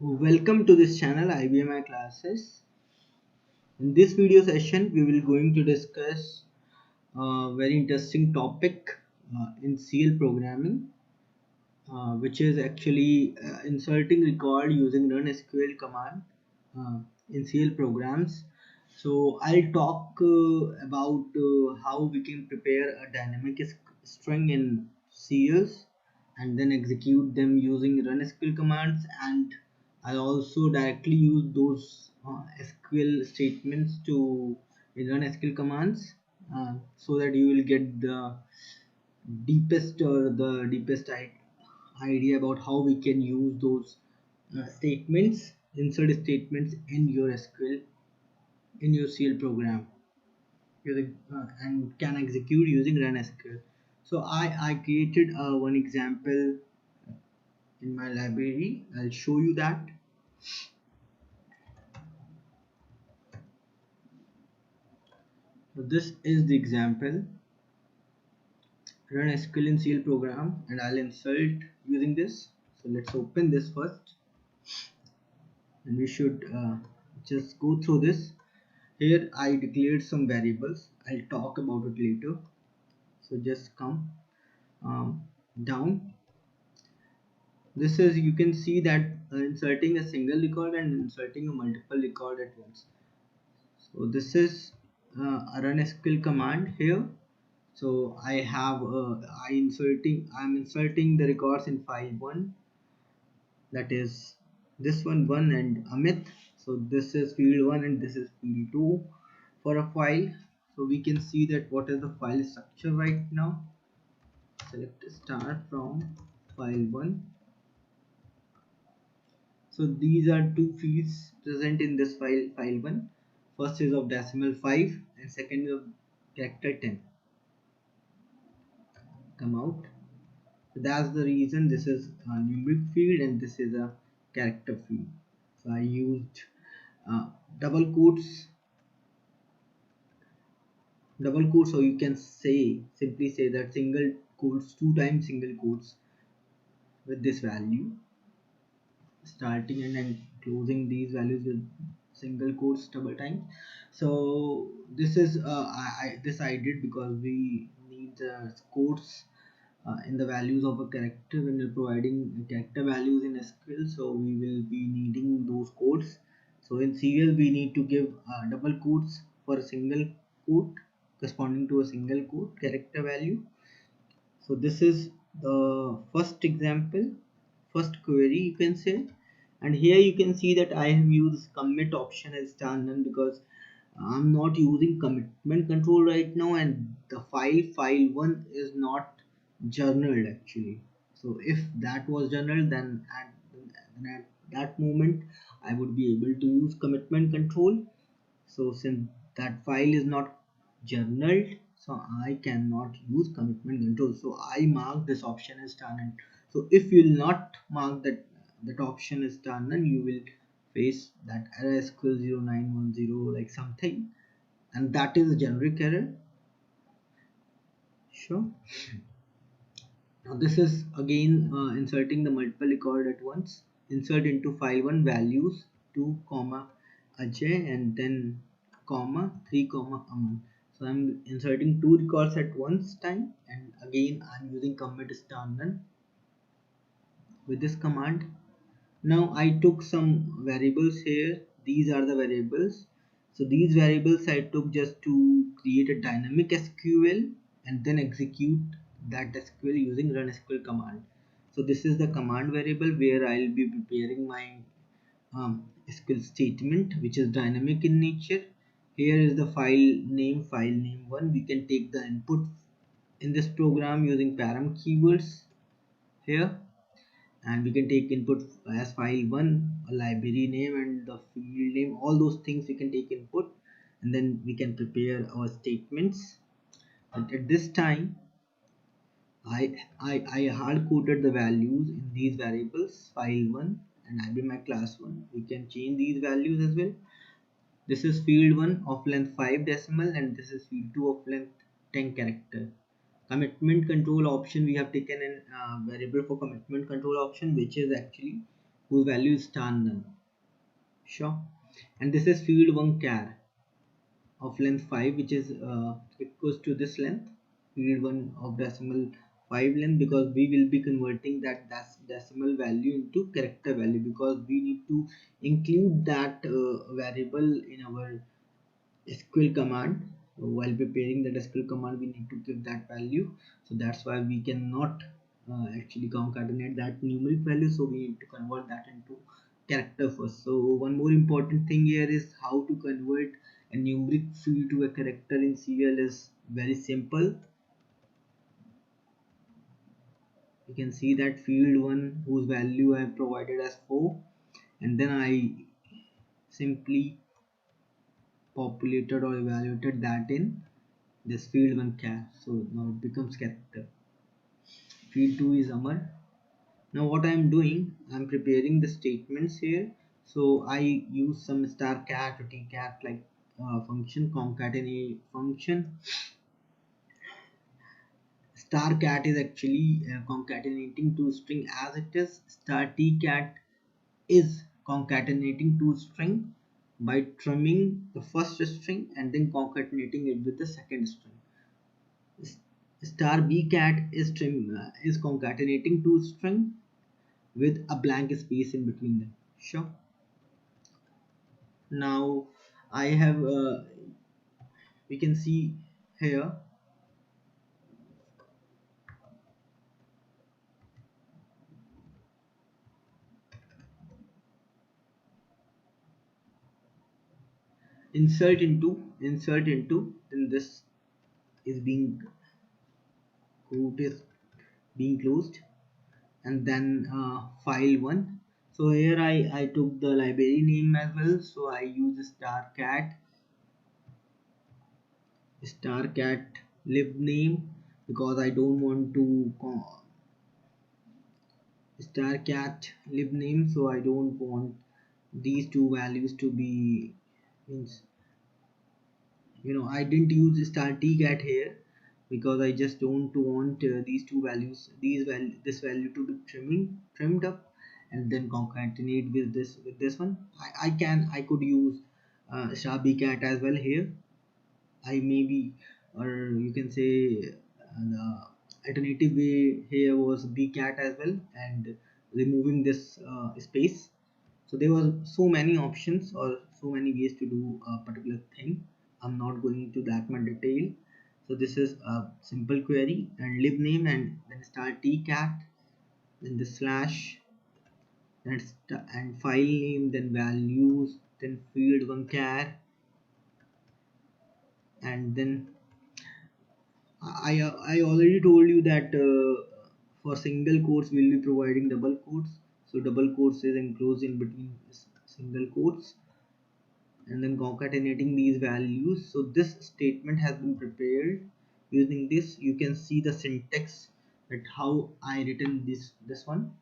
Welcome to this channel IBMi classes. In this video session, we will going to discuss a very interesting topic in CL programming, which is actually inserting record using RUNSQL command in CL programs. So I'll talk about how we can prepare a dynamic string in CLs and then execute them using RUNSQL commands, and I also directly use those SQL statements to run SQL commands so that you will get the deepest idea about how we can use those insert statements in your SQL in your CL program and can execute using run SQL. So I created one example in my library. I'll show you that. So this is the example, run SQL in CL program, and I'll insert using this. So let's open this first, and we should just go through this. Here I declared some variables. I'll talk about it later. So just come down. This is, you can see that inserting a single record and inserting a multiple record at once. So this is a run SQL command here. So I have I'm inserting the records in file 1, that is this one and AMIT. So this is field 1 and this is field 2 for a file. So we can see that what is the file structure right now. Select start from file 1. So these are two fields present in this file 1. First is of decimal 5 and second is of character 10. Come out. So that's the reason this is a numeric field and this is a character field. So I used double quotes, so you can simply say that single quotes, 2 times single quotes with this value, starting and then closing these values with single quotes double times. So this is this I did because we need quotes in the values of a character when you're providing character values in SQL. So we will be needing those quotes. So in serial we need to give double quotes for a single quote corresponding to a single quote character value. So this is the first example, first query you can say. And here you can see that I have used commit option as standard because I'm not using commitment control right now, and the file 1 is not journaled actually. So if that was journaled, then at that moment I would be able to use commitment control. So since that file is not journaled, so I cannot use commitment control. So I mark this option as done. So if you will not mark that option is done, then you will face that error SQL 0910 like something, and that is a generic error. Sure. Now this is again inserting the multiple record at once. Insert into file 1 values 2 comma AJAY and then comma 3 comma AMAN. So I'm inserting 2 records at once time, and again I'm using commit star none with this command. Now I took some variables here. These are the variables. So these variables I took just to create a dynamic SQL and then execute that SQL using run SQL command. So this is the command variable where I'll be preparing my SQL statement, which is dynamic in nature. Here is the file name 1. We can take the input in this program using param keywords here, and we can take input as file 1, a library name and the field name, all those things we can take input, and then we can prepare our statements. But at this time I hard coded the values in these variables file 1 and IBMi class 1. We can change these values as well. This is field 1 of length 5 decimal and this is field 2 of length 10 character. Commitment control option, we have taken a variable for commitment control option, which is actually whose value is star none. Sure. And this is field 1 char of length 5, which is equals to this length, field 1 of decimal 5 length, because we will be converting that decimal value into character value, because we need to include that variable in our SQL command. While preparing the SQL command, we need to give that value. So that's why we cannot actually concatenate that numeric value. So we need to convert that into character first. So one more important thing here is how to convert a numeric field to a character in CL is very simple. You can see that field 1 whose value I have provided as 4, and then I simply populated or evaluated that in this field 1 char. So now it becomes character. Field 2 is Amar. Now what I am doing, I am preparing the statements here. So I use some star cat or tcat like function, concatenate function. Star cat is actually concatenating two string as it is. Star tcat is concatenating two string by trimming the first string and then concatenating it with the second string. Star bcat is concatenating two string with a blank space in between them. Sure. Now I have we can see here insert into, then this is being quote is being closed, and then file one. So here I took the library name as well, so I use star cat libname, because I don't want to star cat libname, so I don't want these two values to be, means, I didn't use star tcat here because I just don't want these two values, this value to be trimmed up and then concatenate with this one. I could use star bcat as well here. I maybe, or you can say the alternative way here was bcat as well, and removing this space. So there were so many options or so many ways to do a particular thing. I'm not going into that much detail. So this is a simple query, and libname, and then start tcat, then the slash, and file name, then values, then field one char, and then I already told you that for single quotes we'll be providing double quotes. So double quotes is enclosed in between single quotes, and then concatenating these values. So this statement has been prepared using this. You can see the syntax, that how I written this one.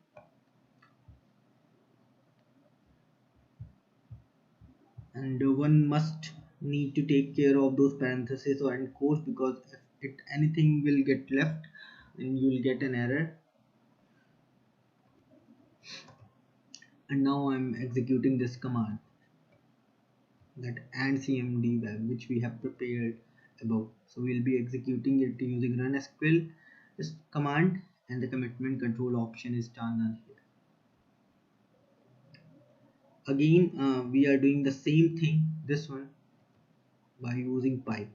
And one must need to take care of those parentheses or end quotes, because if anything will get left, then you will get an error. And now I'm executing this command, that and cmd web, which we have prepared above. So we'll be executing it using RunSQL this command, and the commitment control option is turned on here. Again, we are doing the same thing, this one, by using pipe,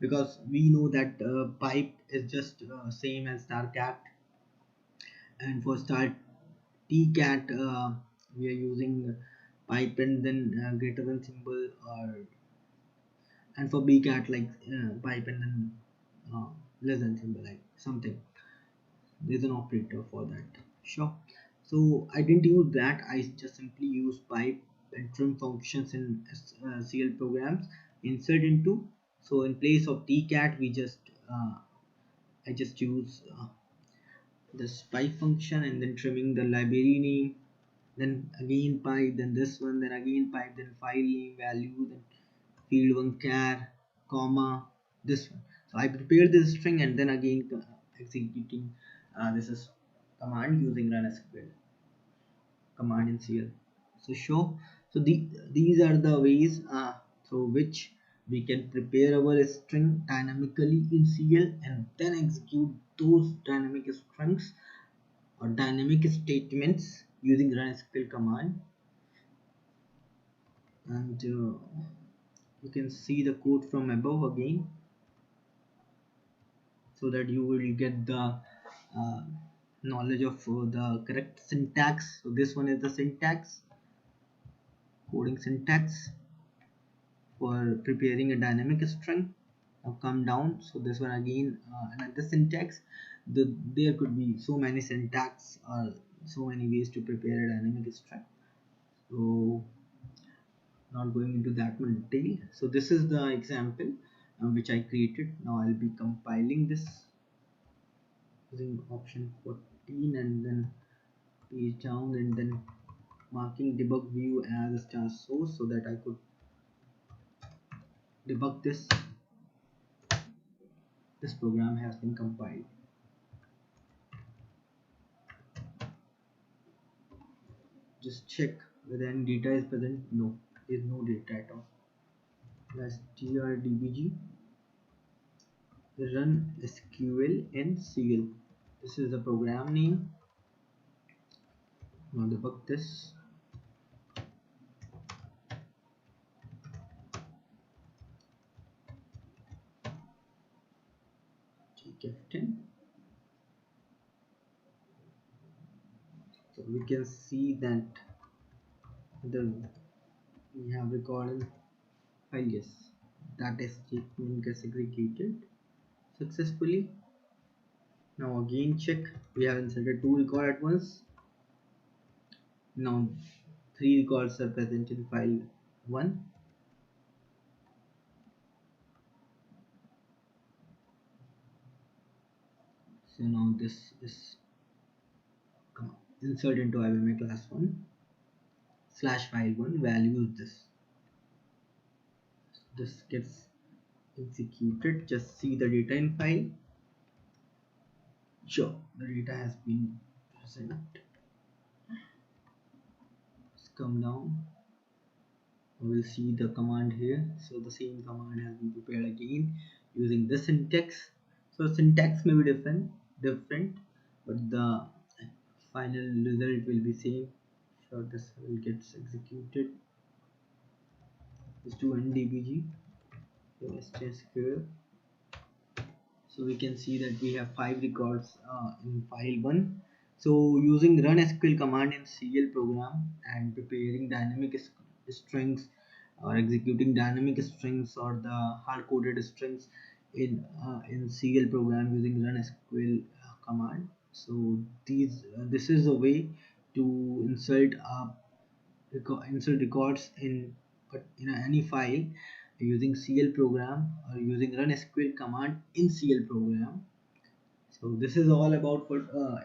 because we know that pipe is just same as star cat, and for star tcat we are using pipe and then greater than symbol, or and for bcat like pipe and then less than symbol, like something. There's an operator for that. Sure. So I didn't use that. I just simply use pipe and trim functions in CL programs. Insert into. So in place of tcat, I just use this pipe function, and then trimming the library name. Then again pipe, then this one, then again pipe, then file name, value, then field one char, comma, this one. So I prepared this string, and then again executing this is command using RunSQL command in CL. So show. So these are the ways through which we can prepare our string dynamically in CL and then execute those dynamic strings or dynamic statements using RUNSQL command. And you can see the code from above again, so that you will get the uh, knowledge of the correct syntax. So this one is the syntax, coding syntax for preparing a dynamic string. Now come down. So this one again, another syntax. There could be so many syntax or so many ways to prepare a dynamic string. So not going into that much detail. So this is the example which I created. Now I'll be compiling this using option 14 and then page down and then marking debug view as a star source so that I could debug this program has been compiled. Just check whether any data is present. No, there is no data at all. Let's trdbg run SQL and CL. This is the program name. Now debug this. Take F10. So we can see that we have recorded file. Yes, that statement gets executed successfully. Now again check, we have inserted 2 records at once. Now 3 records are present in file 1. So now this is insert into IBMi class 1 slash file 1 value is this gets executed. Just see the data in file. Sure, the data has been present. Let's come down. We'll see the command here. So the same command has been prepared again using this syntax. So syntax may be different, but the final result will be same. So this will get executed. Is to ndbg. So SQL. So we can see that we have 5 records in file 1. So using run SQL command in CL program and preparing dynamic strings or executing dynamic strings or the hard-coded strings in CL program using run SQL command. So this is a way to insert records in any file using CL program or using run SQL command in CL program. So this is all about for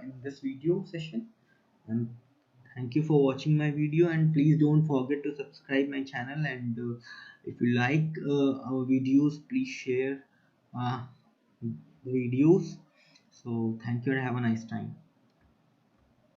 in this video session, and thank you for watching my video, and please don't forget to subscribe my channel, and if you like our videos, please share uh, the videos. So thank you and have a nice time.